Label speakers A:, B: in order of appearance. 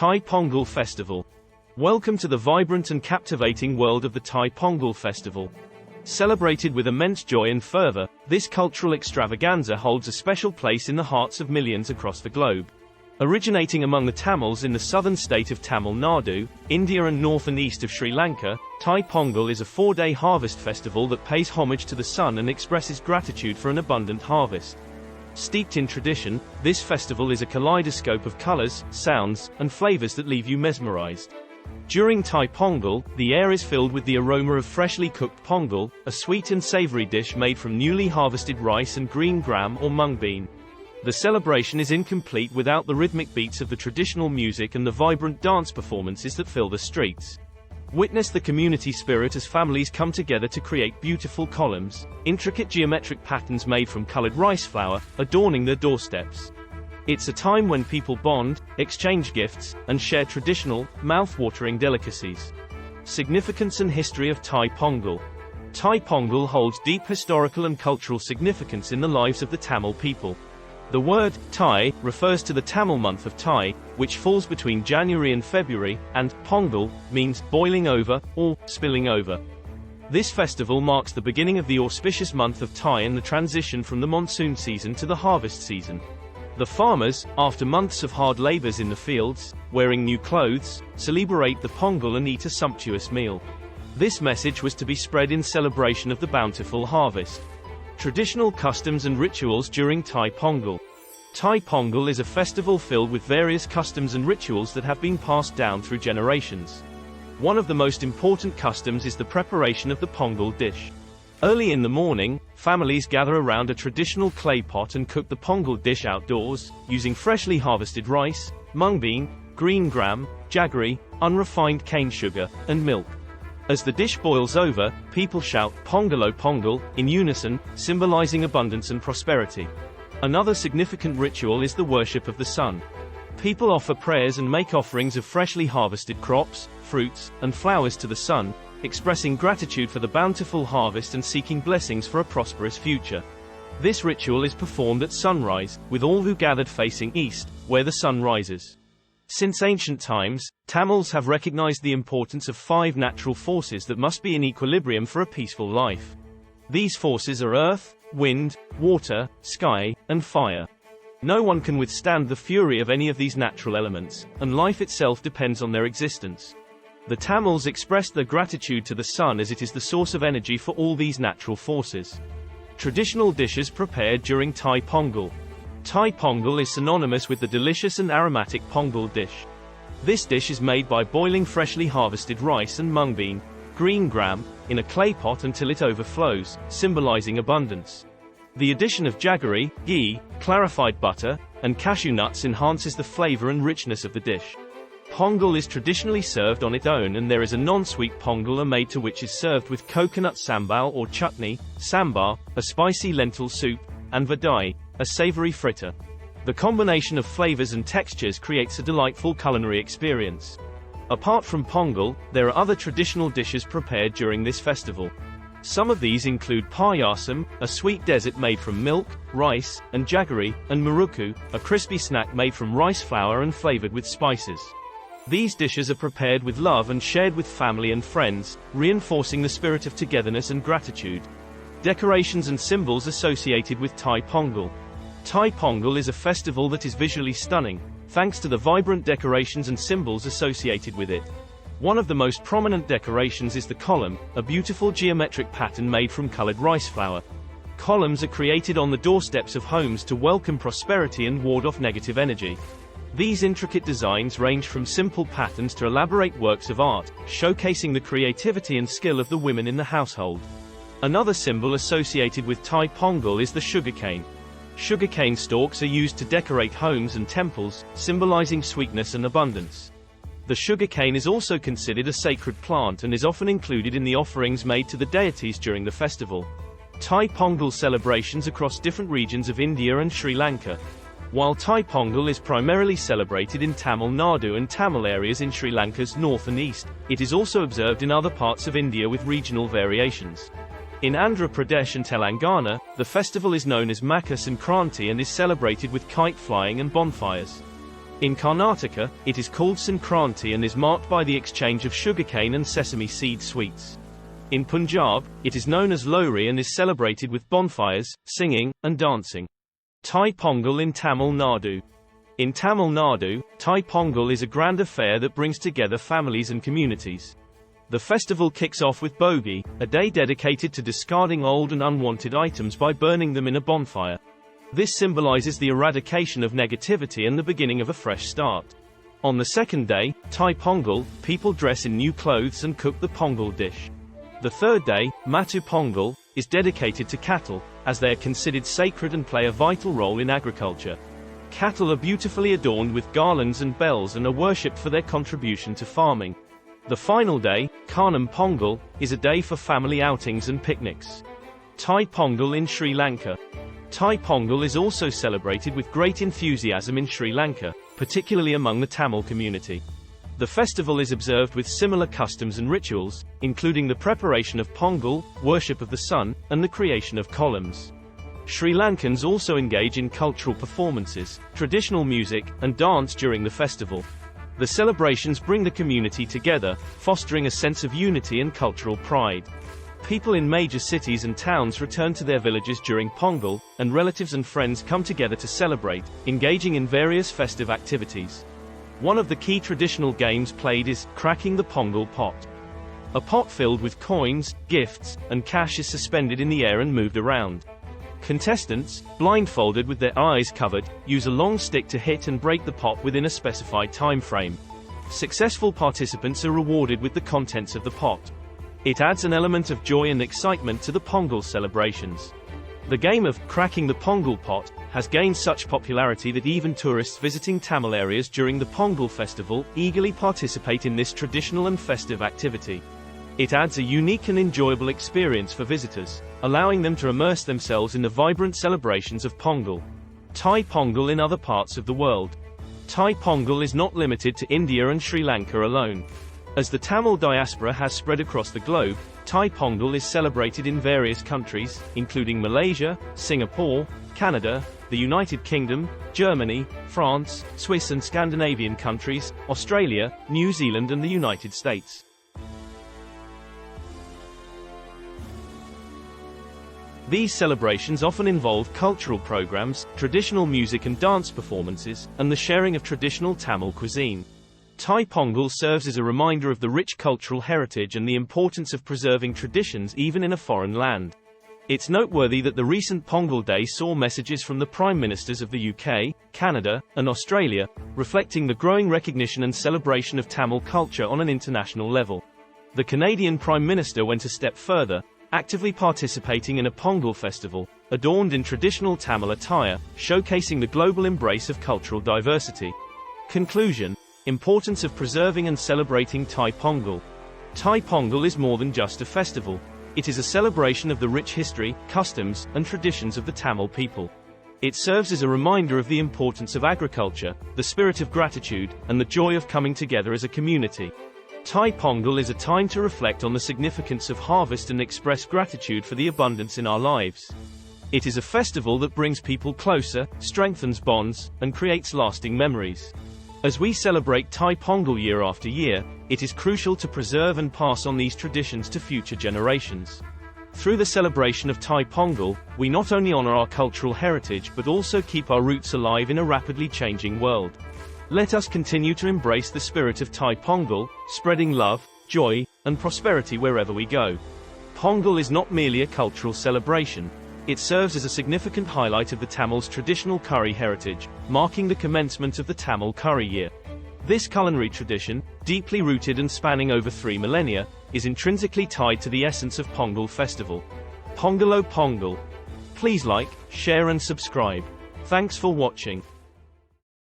A: Thai Pongal Festival. Welcome to the vibrant and captivating world of the Thai Pongal Festival. Celebrated with immense joy and fervor, this cultural extravaganza holds a special place in the hearts of millions across the globe. Originating among the Tamils in the southern state of Tamil Nadu, India and north and east of Sri Lanka, Thai Pongal is a 4-day harvest festival that pays homage to the sun and expresses gratitude for an abundant harvest. Steeped in tradition, this festival is a kaleidoscope of colors, sounds, and flavors that leave you mesmerized. During Thai Pongal, the air is filled with the aroma of freshly cooked pongal, a sweet and savory dish made from newly harvested rice and green gram or mung bean. The celebration is incomplete without the rhythmic beats of the traditional music and the vibrant dance performances that fill the streets. Witness the community spirit as families come together to create beautiful columns, intricate geometric patterns made from colored rice flour, adorning their doorsteps. It's a time when people bond, exchange gifts, and share traditional, mouth-watering delicacies. Significance and history of Thai Pongal. Thai Pongal holds deep historical and cultural significance in the lives of the Tamil people. The word Thai refers to the Tamil month of Thai, which falls between January and February, and Pongal means boiling over or spilling over. This festival marks the beginning of the auspicious month of Thai and the transition from the monsoon season to the harvest season. The farmers, after months of hard labors in the fields, wearing new clothes, celebrate the Pongal and eat a sumptuous meal. This message was to be spread in celebration of the bountiful harvest. Traditional customs and rituals during Thai Pongal. Thai Pongal is a festival filled with various customs and rituals that have been passed down through generations. One of the most important customs is the preparation of the Pongal dish. Early in the morning, families gather around a traditional clay pot and cook the Pongal dish outdoors, using freshly harvested rice, mung bean, green gram, jaggery, unrefined cane sugar, and milk. As the dish boils over, people shout "Pongalo Pongal" in unison, symbolizing abundance and prosperity. Another significant ritual is the worship of the sun. People offer prayers and make offerings of freshly harvested crops, fruits, and flowers to the sun, expressing gratitude for the bountiful harvest and seeking blessings for a prosperous future. This ritual is performed at sunrise, with all who gathered facing east, where the sun rises. Since ancient times, Tamils have recognized the importance of 5 natural forces that must be in equilibrium for a peaceful life. These forces are earth, wind, water, sky, and fire. No one can withstand the fury of any of these natural elements, and life itself depends on their existence. The Tamils expressed their gratitude to the sun as it is the source of energy for all these natural forces. Traditional dishes prepared during Thai Pongal. Thai Pongal is synonymous with the delicious and aromatic Pongal dish. This dish is made by boiling freshly harvested rice and mung bean, green gram, in a clay pot until it overflows, symbolizing abundance. The addition of jaggery, ghee, clarified butter, and cashew nuts enhances the flavor and richness of the dish. Pongal is traditionally served on its own, and there is a non-sweet Pongal made to which is served with coconut sambal or chutney, sambar, a spicy lentil soup, and vadai, a savory fritter. The combination of flavors and textures creates a delightful culinary experience. Apart from Pongal, there are other traditional dishes prepared during this festival. Some of these include payasam, a sweet dessert made from milk, rice, and jaggery, and muruku, a crispy snack made from rice flour and flavored with spices. These dishes are prepared with love and shared with family and friends, reinforcing the spirit of togetherness and gratitude. Decorations and symbols associated with Thai Pongal. Thai Pongal is a festival that is visually stunning, thanks to the vibrant decorations and symbols associated with it. One of the most prominent decorations is the column, a beautiful geometric pattern made from colored rice flour. Columns are created on the doorsteps of homes to welcome prosperity and ward off negative energy. These intricate designs range from simple patterns to elaborate works of art, showcasing the creativity and skill of the women in the household. Another symbol associated with Thai Pongal is the sugarcane. Sugarcane stalks are used to decorate homes and temples, symbolizing sweetness and abundance. The sugarcane is also considered a sacred plant and is often included in the offerings made to the deities during the festival. Thai Pongal celebrations across different regions of India and Sri Lanka. While Thai Pongal is primarily celebrated in Tamil Nadu and Tamil areas in Sri Lanka's north and east, it is also observed in other parts of India with regional variations. In Andhra Pradesh and Telangana, the festival is known as Makar Sankranti and is celebrated with kite flying and bonfires. In Karnataka, it is called Sankranti and is marked by the exchange of sugarcane and sesame seed sweets. In Punjab, it is known as Lohri and is celebrated with bonfires, singing, and dancing. Thai Pongal in Tamil Nadu. In Tamil Nadu, Thai Pongal is a grand affair that brings together families and communities. The festival kicks off with Bogi, a day dedicated to discarding old and unwanted items by burning them in a bonfire. This symbolizes the eradication of negativity and the beginning of a fresh start. On the second day, Thai Pongal, people dress in new clothes and cook the Pongal dish. The third day, Matu Pongal, is dedicated to cattle, as they are considered sacred and play a vital role in agriculture. Cattle are beautifully adorned with garlands and bells and are worshipped for their contribution to farming. The final day, Kanam Pongal, is a day for family outings and picnics. Thai Pongal in Sri Lanka. Thai Pongal is also celebrated with great enthusiasm in Sri Lanka, particularly among the Tamil community. The festival is observed with similar customs and rituals, including the preparation of Pongal, worship of the sun, and the creation of columns. Sri Lankans also engage in cultural performances, traditional music, and dance during the festival. The celebrations bring the community together, fostering a sense of unity and cultural pride. People in major cities and towns return to their villages during Pongal, and relatives and friends come together to celebrate, engaging in various festive activities. One of the key traditional games played is cracking the Pongal pot. A pot filled with coins, gifts, and cash is suspended in the air and moved around. Contestants, blindfolded with their eyes covered, use a long stick to hit and break the pot within a specified time frame. Successful participants are rewarded with the contents of the pot. It adds an element of joy and excitement to the Pongal celebrations. The game of cracking the Pongal pot has gained such popularity that even tourists visiting Tamil areas during the Pongal festival eagerly participate in this traditional and festive activity. It adds a unique and enjoyable experience for visitors, allowing them to immerse themselves in the vibrant celebrations of Pongal. Thai Pongal in other parts of the world. Thai Pongal is not limited to India and Sri Lanka alone. As the Tamil diaspora has spread across the globe, Thai Pongal is celebrated in various countries, including Malaysia, Singapore, Canada, the United Kingdom, Germany, France, Swiss and Scandinavian countries, Australia, New Zealand and the United States. These celebrations often involve cultural programs, traditional music and dance performances, and the sharing of traditional Tamil cuisine. Thai Pongal serves as a reminder of the rich cultural heritage and the importance of preserving traditions even in a foreign land. It's noteworthy that the recent Pongal Day saw messages from the Prime Ministers of the UK, Canada, and Australia, reflecting the growing recognition and celebration of Tamil culture on an international level. The Canadian Prime Minister went a step further, actively participating in a Pongal festival, adorned in traditional Tamil attire, showcasing the global embrace of cultural diversity. Conclusion: importance of preserving and celebrating Thai Pongal. Thai Pongal is more than just a festival. It is a celebration of the rich history, customs, and traditions of the Tamil people. It serves as a reminder of the importance of agriculture, the spirit of gratitude, and the joy of coming together as a community. Thai Pongal is a time to reflect on the significance of harvest and express gratitude for the abundance in our lives. It is a festival that brings people closer, strengthens bonds, and creates lasting memories. As we celebrate Thai Pongal year after year, it is crucial to preserve and pass on these traditions to future generations. Through the celebration of Thai Pongal, we not only honor our cultural heritage but also keep our roots alive in a rapidly changing world. Let us continue to embrace the spirit of Thai Pongal, spreading love, joy, and prosperity wherever we go. Pongal is not merely a cultural celebration. It serves as a significant highlight of the Tamils' traditional curry heritage, marking the commencement of the Tamil curry year. This culinary tradition, deeply rooted and spanning over 3 millennia, is intrinsically tied to the essence of Pongal festival. Pongalo Pongal. Please like, share and subscribe. Thanks for watching.